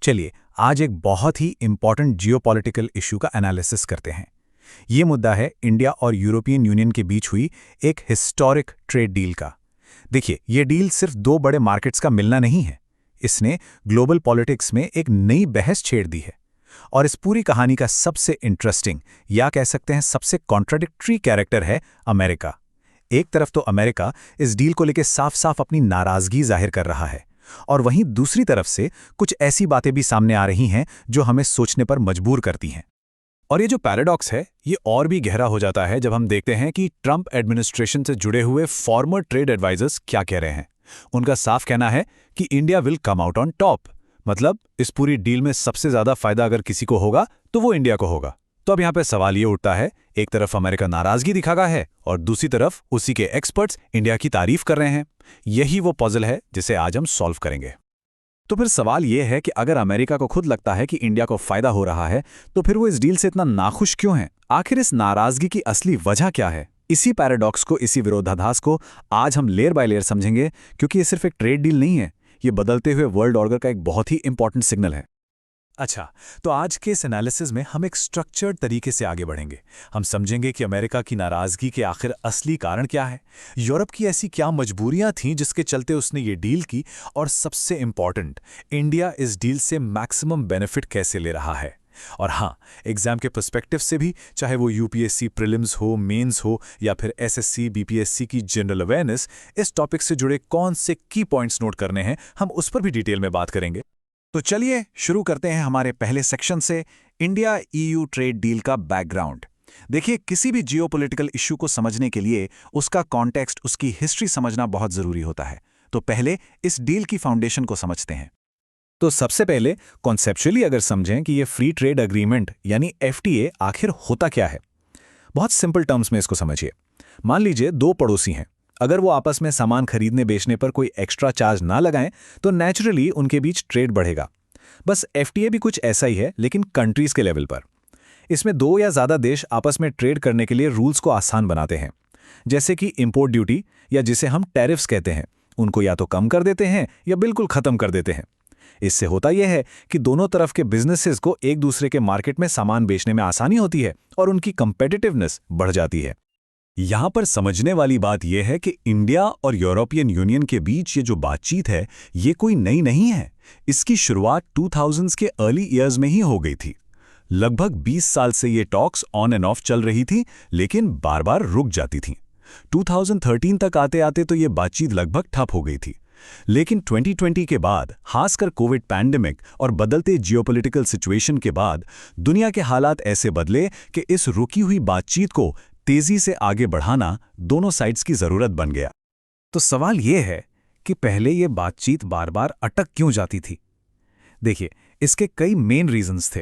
चलिए आज एक बहुत ही इंपॉर्टेंट जियोपॉलिटिकल इशू का एनालिसिस करते हैं। ये मुद्दा है इंडिया और यूरोपियन यूनियन के बीच हुई एक हिस्टोरिक ट्रेड डील का। देखिए, ये डील सिर्फ दो बड़े मार्केट्स का मिलना नहीं है, इसने ग्लोबल पॉलिटिक्स में एक नई बहस छेड़ दी है। और इस पूरी कहानी का सबसे इंटरेस्टिंग या कह सकते हैं सबसे कॉन्ट्राडिक्टरी कैरेक्टर है अमेरिका। एक तरफ तो अमेरिका इस डील को लेकर साफ साफ अपनी नाराजगी जाहिर कर रहा है, और वहीं दूसरी तरफ से कुछ ऐसी बातें भी सामने आ रही हैं जो हमें सोचने पर मजबूर करती हैं। और ये जो पैराडॉक्स है ये और भी गहरा हो जाता है जब हम देखते हैं कि ट्रंप एडमिनिस्ट्रेशन से जुड़े हुए फॉर्मर ट्रेड एडवाइजर्स क्या कह रहे हैं। उनका साफ कहना है कि India will come out on top, मतलब इस पूरी डील में सबसे ज्यादा फायदा अगर किसी को होगा तो वो इंडिया को होगा। तो अब यहाँ पे सवाल ये उठता है, एक तरफ अमेरिका नाराजगी दिखा रहा है और दूसरी तरफ उसी के एक्सपर्ट्स इंडिया की तारीफ कर रहे हैं। यही वो पजल है जिसे आज हम सॉल्व करेंगे। तो फिर सवाल ये है कि अगर अमेरिका को खुद लगता है कि इंडिया को फायदा हो रहा है तो फिर वो इस डील से इतना नाखुश क्यों है? आखिर इस नाराजगी की असली वजह क्या है? इसी पैराडॉक्स को, इसी विरोधाभास को आज हम लेयर बाय लेयर समझेंगे, क्योंकि ये सिर्फ एक ट्रेड डील नहीं है, ये बदलते हुए वर्ल्ड ऑर्डर का एक बहुत ही इंपॉर्टेंट सिग्नल है। अच्छा, तो आज के इस एनालिसिस में हम एक स्ट्रक्चर्ड तरीके से आगे बढ़ेंगे। हम समझेंगे कि अमेरिका की नाराजगी के आखिर असली कारण क्या है, यूरोप की ऐसी क्या मजबूरियां थीं जिसके चलते उसने ये डील की, और सबसे इंपॉर्टेंट, इंडिया इस डील से मैक्सिमम बेनिफिट कैसे ले रहा है। और हाँ, एग्जाम के पर्सपेक्टिव से भी, चाहे वो यूपीएससी प्रीलिम्स हो, मेंस हो या फिर एसएससी बीपीएससी की जनरल अवेयरनेस, इस टॉपिक से जुड़े कौन से की पॉइंट्स नोट करने हैं, हम उस पर भी डिटेल में बात करेंगे। तो चलिए शुरू करते हैं हमारे पहले सेक्शन से, इंडिया ईयू ट्रेड डील का बैकग्राउंड। देखिए, किसी भी जियोपॉलिटिकल इश्यू को समझने के लिए उसका कॉन्टेक्स्ट, उसकी हिस्ट्री समझना बहुत जरूरी होता है। तो पहले इस डील की फाउंडेशन को समझते हैं। तो सबसे पहले कॉन्सेप्चुअली अगर समझें कि ये फ्री ट्रेड अग्रीमेंट यानी एफटीए आखिर होता क्या है, बहुत सिंपल टर्म्स में इसको समझिए। मान लीजिए दो पड़ोसी हैं, अगर वो आपस में सामान खरीदने बेचने पर कोई एक्स्ट्रा चार्ज ना लगाएं तो नेचुरली उनके बीच ट्रेड बढ़ेगा। बस एफटीए भी कुछ ऐसा ही है, लेकिन कंट्रीज के लेवल पर। इसमें दो या ज्यादा देश आपस में ट्रेड करने के लिए रूल्स को आसान बनाते हैं, जैसे कि इंपोर्ट ड्यूटी या जिसे हम टैरिफ्स कहते हैं, उनको या तो कम कर देते हैं या बिल्कुल खत्म कर देते हैं। इससे होता यह है कि दोनों तरफ के बिजनेसेस को एक दूसरे के मार्केट में सामान बेचने में आसानी होती है और उनकी कंपेटिटिवनेस बढ़ जाती है। यहां पर समझने वाली बात यह है कि इंडिया और यूरोपियन यूनियन के बीच ये जो बातचीत है ये कोई नई नहीं है। इसकी शुरुआत 2000s के अर्ली ईयर्स में ही हो गई थी। लगभग 20 साल से ये टॉक्स ऑन एंड ऑफ चल रही थी, लेकिन बार बार रुक जाती थी। 2013 तक आते आते तो ये बातचीत लगभग ठप हो गई थी। लेकिन 2020 के बाद, खासकर कोविड पैंडेमिक और बदलते जियोपॉलिटिकल सिचुएशन के बाद, दुनिया के हालात ऐसे बदले कि इस रुकी हुई बातचीत को तेजी से आगे बढ़ाना दोनों साइड्स की जरूरत बन गया। तो सवाल यह है कि पहले यह बातचीत बार बार अटक क्यों जाती थी? देखिए, इसके कई मेन रीजंस थे।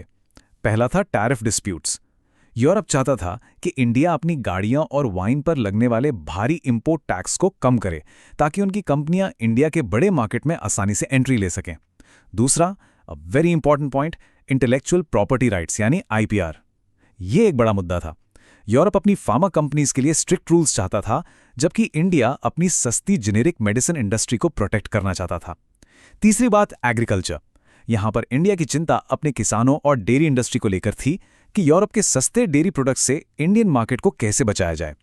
पहला था टैरिफ डिस्प्यूट्स। यूरोप चाहता था कि इंडिया अपनी गाड़ियां और वाइन पर लगने वाले भारी इंपोर्ट टैक्स को कम करे, ताकि उनकी कंपनियां इंडिया के बड़े मार्केट में आसानी से एंट्री ले सकें। दूसरा, a very important point, intellectual property rights यानी आईपीआर। ये एक बड़ा मुद्दा था। यूरोप अपनी फार्मा कंपनीज के लिए स्ट्रिक्ट रूल्स चाहता था, जबकि इंडिया अपनी सस्ती जेनेरिक मेडिसिन इंडस्ट्री को प्रोटेक्ट करना चाहता था। तीसरी बात, एग्रीकल्चर। यहां पर इंडिया की चिंता अपने किसानों और डेयरी इंडस्ट्री को लेकर थी कि यूरोप के सस्ते डेयरी प्रोडक्ट्स से इंडियन मार्केट को कैसे बचाया जाए।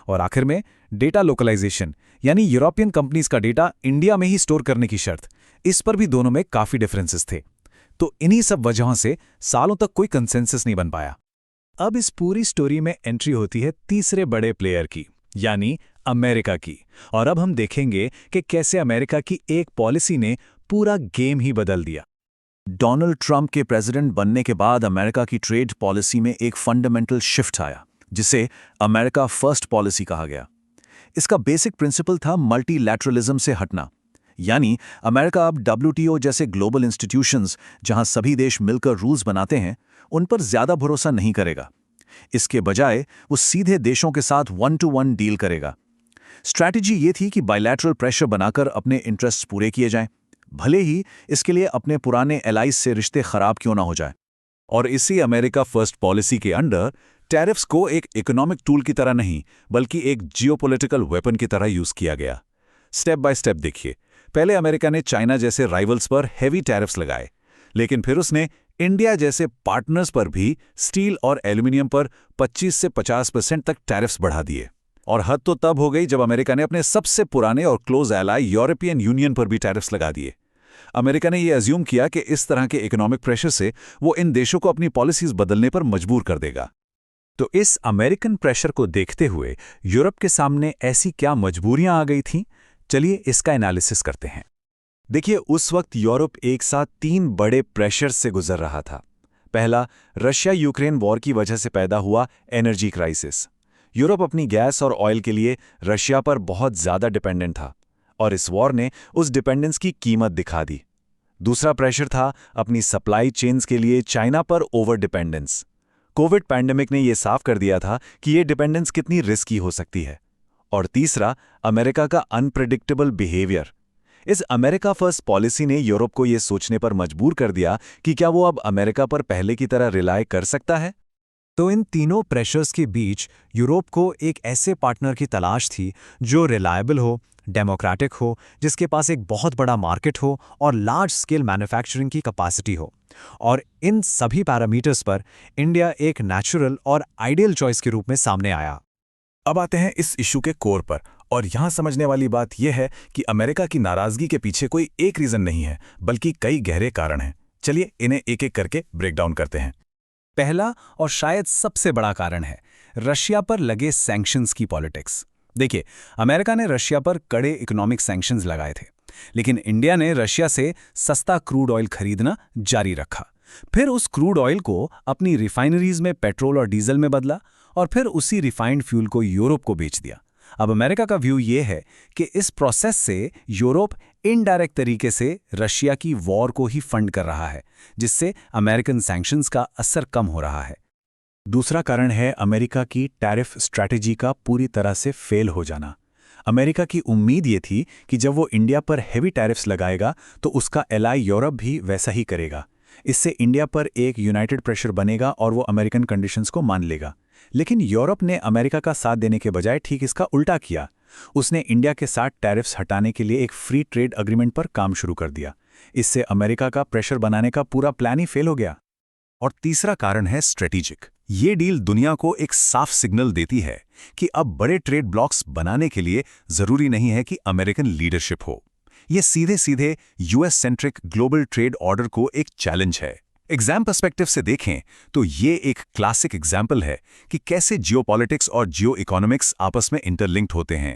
और आखिर में डेटा लोकलाइजेशन, यानी यूरोपियन कंपनीज का डेटा इंडिया में ही स्टोर करने की शर्त। इस पर भी दोनों में काफी डिफरेंसेस थे। तो इन्हीं सब वजहों से सालों तक कोई कंसेंसस नहीं बन पाया। अब इस पूरी स्टोरी में एंट्री होती है तीसरे बड़े प्लेयर की, यानी अमेरिका की। और अब हम देखेंगे कि कैसे अमेरिका की एक पॉलिसी ने पूरा गेम ही बदल दिया। डोनाल्ड ट्रंप के प्रेसिडेंट बनने के बाद अमेरिका की ट्रेड पॉलिसी में एक फंडामेंटल शिफ्ट आया, जिसे अमेरिका फर्स्ट पॉलिसी कहा गया। इसका बेसिक प्रिंसिपल था मल्टीलैटरलिज्म से हटना, यानी अमेरिका अब डब्ल्यूटीओ जैसे ग्लोबल इंस्टीट्यूशंस, जहां सभी देश मिलकर रूल्स बनाते हैं, उन पर ज्यादा भरोसा नहीं करेगा। इसके बजाय वो सीधे देशों के साथ 1-to-1 डील करेगा। स्ट्रैटेजी ये थी कि बायलैटरल प्रेशर बनाकर अपने इंटरेस्ट्स पूरे किए जाएं, भले ही इसके लिए अपने पुराने एलाइज से रिश्ते खराब क्यों ना हो जाए। और इसी अमेरिका फर्स्ट पॉलिसी के अंडर टैरिफ्स को एक इकोनॉमिक टूल की तरह नहीं, बल्कि एक जियोपॉलिटिकल वेपन की तरह यूज किया गया। स्टेप बाय स्टेप देखिए। पहले अमेरिका ने चाइना जैसे राइवल्स पर हेवी टैरिफ्स लगाए, लेकिन फिर उसने इंडिया जैसे पार्टनर्स पर भी स्टील और एल्यूमिनियम पर 25 से 50% तक टैरिफ्स बढ़ा दिए। और हद तो तब हो गई जब अमेरिका ने अपने सबसे पुराने और क्लोज एलाई यूरोपियन यूनियन पर भी टैरिफ्स लगा दिए। अमेरिका ने यह अज्यूम किया कि इस तरह के इकोनॉमिक प्रेशर से वो इन देशों को अपनी पॉलिसीज बदलने पर मजबूर कर देगा। तो इस अमेरिकन प्रेशर को देखते हुए यूरोप के सामने ऐसी क्या मजबूरियां आ गई थीं? चलिए इसका एनालिसिस करते हैं। देखिए, उस वक्त यूरोप एक साथ 3 बड़े प्रेशर से गुजर रहा था। पहला, रशिया यूक्रेन वॉर की वजह से पैदा हुआ एनर्जी क्राइसिस। यूरोप अपनी गैस और ऑयल के लिए रशिया पर बहुत ज्यादा डिपेंडेंट था और इस वॉर ने उस डिपेंडेंस की कीमत दिखा दी। दूसरा प्रेशर था अपनी सप्लाई चेन्स के लिए चाइना पर ओवर डिपेंडेंस। कोविड पैंडेमिक ने यह साफ कर दिया था कि यह डिपेंडेंस कितनी रिस्की हो सकती है। और तीसरा, अमेरिका का अनप्रेडिक्टेबल बिहेवियर। इस अमेरिका फर्स्ट पॉलिसी ने यूरोप को यह सोचने पर मजबूर कर दिया कि क्या वो अब अमेरिका पर पहले की तरह रिलाय कर सकता है। तो इन तीनों प्रेशर्स के बीच यूरोप को एक ऐसे पार्टनर की तलाश थी जो रिलायबल हो, डेमोक्रेटिक हो, जिसके पास एक बहुत बड़ा मार्केट हो और लार्ज स्केल मैन्युफैक्चरिंग की कैपेसिटी हो। और इन सभी पैरामीटर्स पर इंडिया एक नेचुरल और आइडियल चॉइस के रूप में सामने आया। अब आते हैं इस इशू के कोर पर, और यहां समझने वाली बात यह है कि अमेरिका की नाराजगी के पीछे कोई एक रीजन नहीं है, बल्कि कई गहरे कारण हैं। चलिए इन्हें एक एक करके ब्रेक डाउन करते हैं। पहला और शायद सबसे बड़ा कारण है रशिया पर लगे सैंक्शंस की पॉलिटिक्स। देखिए, अमेरिका ने रशिया पर कड़े इकोनॉमिक सैंक्शंस लगाए थे, लेकिन इंडिया ने रशिया से सस्ता क्रूड ऑयल खरीदना जारी रखा। फिर उस क्रूड ऑयल को अपनी रिफाइनरीज में पेट्रोल और डीजल में बदला और फिर उसी रिफाइंड फ्यूल को यूरोप को बेच दिया। अब अमेरिका का व्यू ये है कि इस प्रोसेस से यूरोप इनडायरेक्ट तरीके से रशिया की वॉर को ही फंड कर रहा है, जिससे अमेरिकन सैंक्शंस का असर कम हो रहा है। दूसरा कारण है अमेरिका की टैरिफ स्ट्रैटेजी का पूरी तरह से फेल हो जाना। अमेरिका की उम्मीद ये थी कि जब वो इंडिया पर हेवी टैरिफ्स लगाएगा तो उसका एलाई यूरोप भी वैसा ही करेगा। इससे इंडिया पर एक यूनाइटेड प्रेशर बनेगा और वो अमेरिकन कंडीशंस को मान लेगा। लेकिन यूरोप ने अमेरिका का साथ देने के बजाय ठीक इसका उल्टा किया। उसने इंडिया के साथ टैरिफ्स हटाने के लिए एक फ्री ट्रेड अग्रीमेंट पर काम शुरू कर दिया। इससे अमेरिका का प्रेशर बनाने का पूरा प्लान ही फेल हो गया। और तीसरा कारण है स्ट्रेटेजिक। ये डील दुनिया को एक साफ सिग्नल देती है कि अब बड़े ट्रेड ब्लॉक्स बनाने के लिए जरूरी नहीं है कि अमेरिकन लीडरशिप हो। ये सीधे सीधे US centric global trade order को एक चैलेंज है। एग्जाम पर्सपेक्टिव से देखें तो ये एक क्लासिक एग्जाम्पल है कि कैसे जियोपॉलिटिक्स और जियो इकोनॉमिक्स आपस में इंटरलिंक्ड होते हैं।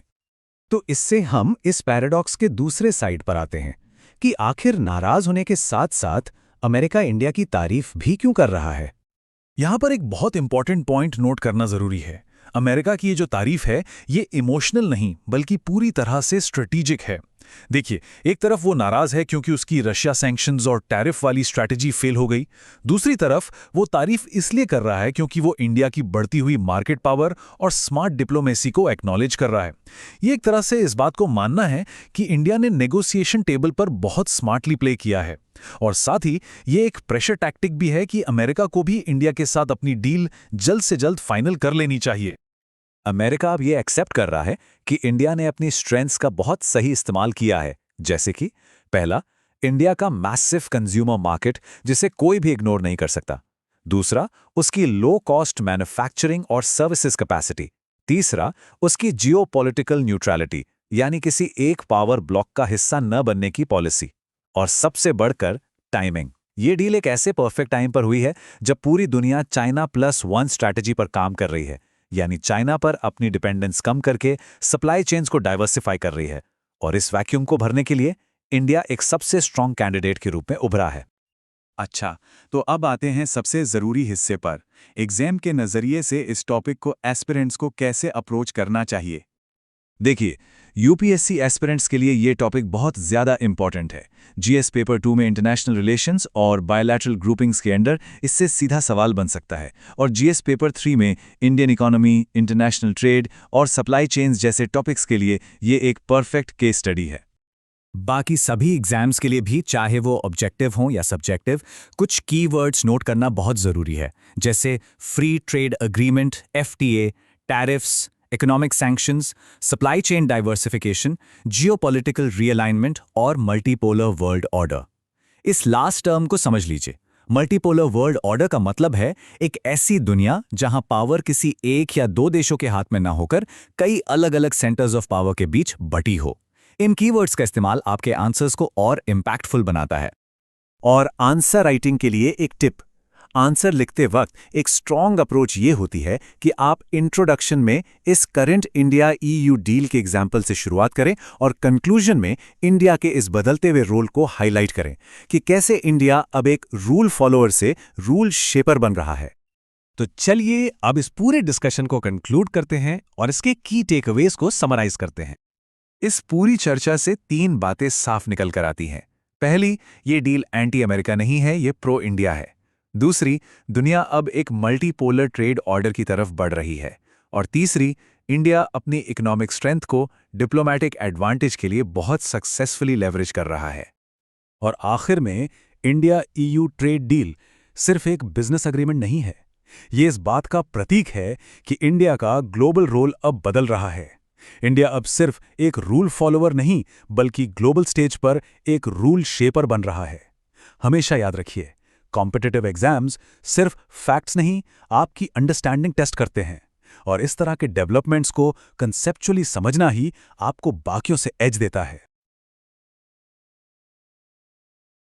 तो इससे हम इस पैराडॉक्स के दूसरे साइड पर आते हैं कि आखिर नाराज होने के साथ साथ अमेरिका इंडिया की तारीफ भी क्यों कर रहा है। यहां पर एक बहुत इंपॉर्टेंट पॉइंट नोट करना जरूरी है। अमेरिका की ये जो तारीफ है, ये इमोशनल नहीं बल्कि पूरी तरह से स्ट्रेटेजिक है। देखिए, एक तरफ वो नाराज है क्योंकि उसकी रशिया सैंक्शंस और टैरिफ वाली स्ट्रैटेजी फेल हो गई। दूसरी तरफ वो तारीफ इसलिए कर रहा है क्योंकि वो इंडिया की बढ़ती हुई मार्केट पावर और स्मार्ट डिप्लोमेसी को एक्नॉलेज कर रहा है। ये एक तरह से इस बात को मानना है कि इंडिया ने नेगोशिएशन टेबल पर बहुत स्मार्टली प्ले किया है। और साथ ही ये एक प्रेशर टैक्टिक भी है कि अमेरिका को भी इंडिया के साथ अपनी डील जल्द से जल्द फाइनल कर लेनी चाहिए। अमेरिका अब ये एक्सेप्ट कर रहा है कि इंडिया ने अपनी स्ट्रेंथ्स का बहुत सही इस्तेमाल किया है, जैसे कि पहला, इंडिया का मैसिव कंज्यूमर मार्केट जिसे कोई भी इग्नोर नहीं कर सकता। दूसरा, उसकी लो कॉस्ट मैन्युफैक्चरिंग और सर्विसेज कैपेसिटी। तीसरा, उसकी जियोपॉलिटिकल न्यूट्रलिटी, यानी किसी एक पावर ब्लॉक का हिस्सा न बनने की पॉलिसी। और सबसे बढ़कर टाइमिंग। ये डील एक ऐसे परफेक्ट टाइम पर हुई है जब पूरी दुनिया चाइना +1 स्ट्रैटेजी पर काम कर रही है, यानी चाइना पर अपनी डिपेंडेंस कम करके सप्लाई चेन्स को डाइवर्सिफाई कर रही है। और इस वैक्यूम को भरने के लिए इंडिया एक सबसे स्ट्रांग कैंडिडेट के रूप में उभरा है। अच्छा, तो अब आते हैं सबसे ज़रूरी हिस्से पर। एग्जाम के नज़रिए से इस टॉपिक को एस्पिरेंट्स को कैसे अप्रोच करना चाहिए। देखिए, यूपीएससी एस्पिरेंट्स के लिए ये टॉपिक बहुत ज़्यादा इंपॉर्टेंट है। जीएस पेपर 2 में इंटरनेशनल रिलेशंस और बायलैटरल ग्रुपिंग्स के अंडर इससे सीधा सवाल बन सकता है, और जीएस पेपर 3 में इंडियन इकोनॉमी, इंटरनेशनल ट्रेड और सप्लाई चेन्स जैसे टॉपिक्स के लिए ये एक परफेक्ट केस स्टडी है। बाकी सभी एग्जाम्स के लिए भी, चाहे वो ऑब्जेक्टिव हों या सब्जेक्टिव, कुछ कीवर्ड्स नोट करना बहुत ज़रूरी है, जैसे free trade agreement, FTA, tariffs, economic sanctions, supply chain diversification, geopolitical realignment और मल्टीपोलर वर्ल्ड ऑर्डर। इस लास्ट टर्म को समझ लीजिए। मल्टीपोलर वर्ल्ड ऑर्डर का मतलब है एक ऐसी दुनिया जहां पावर किसी एक या दो देशों के हाथ में ना होकर कई अलग अलग सेंटर्स ऑफ पावर के बीच बटी हो। इन कीवर्ड्स का इस्तेमाल आपके आंसर्स को और इम्पैक्टफुल बनाता है। और आंसर राइटिंग के लिए एक टिप। आंसर लिखते वक्त एक स्ट्रॉन्ग अप्रोच ये होती है कि आप इंट्रोडक्शन में इस करंट इंडिया ईयू डील के एग्जाम्पल से शुरुआत करें और कंक्लूजन में इंडिया के इस बदलते हुए रोल को हाईलाइट करें कि कैसे इंडिया अब एक रूल फॉलोअर से रूल शेपर बन रहा है। तो चलिए अब इस पूरे डिस्कशन को कंक्लूड करते हैं और इसके की टेकअवेज को समराइज करते हैं। इस पूरी चर्चा से 3 बातें साफ निकल कर आती हैं। पहली, ये डील एंटी अमेरिका नहीं है, ये प्रो इंडिया है। दूसरी, दुनिया अब एक मल्टीपोलर ट्रेड ऑर्डर की तरफ बढ़ रही है। और तीसरी, इंडिया अपनी इकोनॉमिक स्ट्रेंथ को डिप्लोमैटिक एडवांटेज के लिए बहुत सक्सेसफुली लेवरेज कर रहा है। और आखिर में, इंडिया ईयू ट्रेड डील सिर्फ एक बिजनेस एग्रीमेंट नहीं है, ये इस बात का प्रतीक है कि इंडिया का ग्लोबल रोल अब बदल रहा है। इंडिया अब सिर्फ एक रूल फॉलोअर नहीं, बल्कि ग्लोबल स्टेज पर एक रूल शेपर बन रहा है। हमेशा याद रखिए, कॉम्पिटिटिव एग्जाम्स सिर्फ फैक्ट्स नहीं, आपकी अंडरस्टैंडिंग टेस्ट करते हैं। और इस तरह के डेवलपमेंट्स को कंसेप्चुअली समझना ही आपको बाकियों से एज देता है।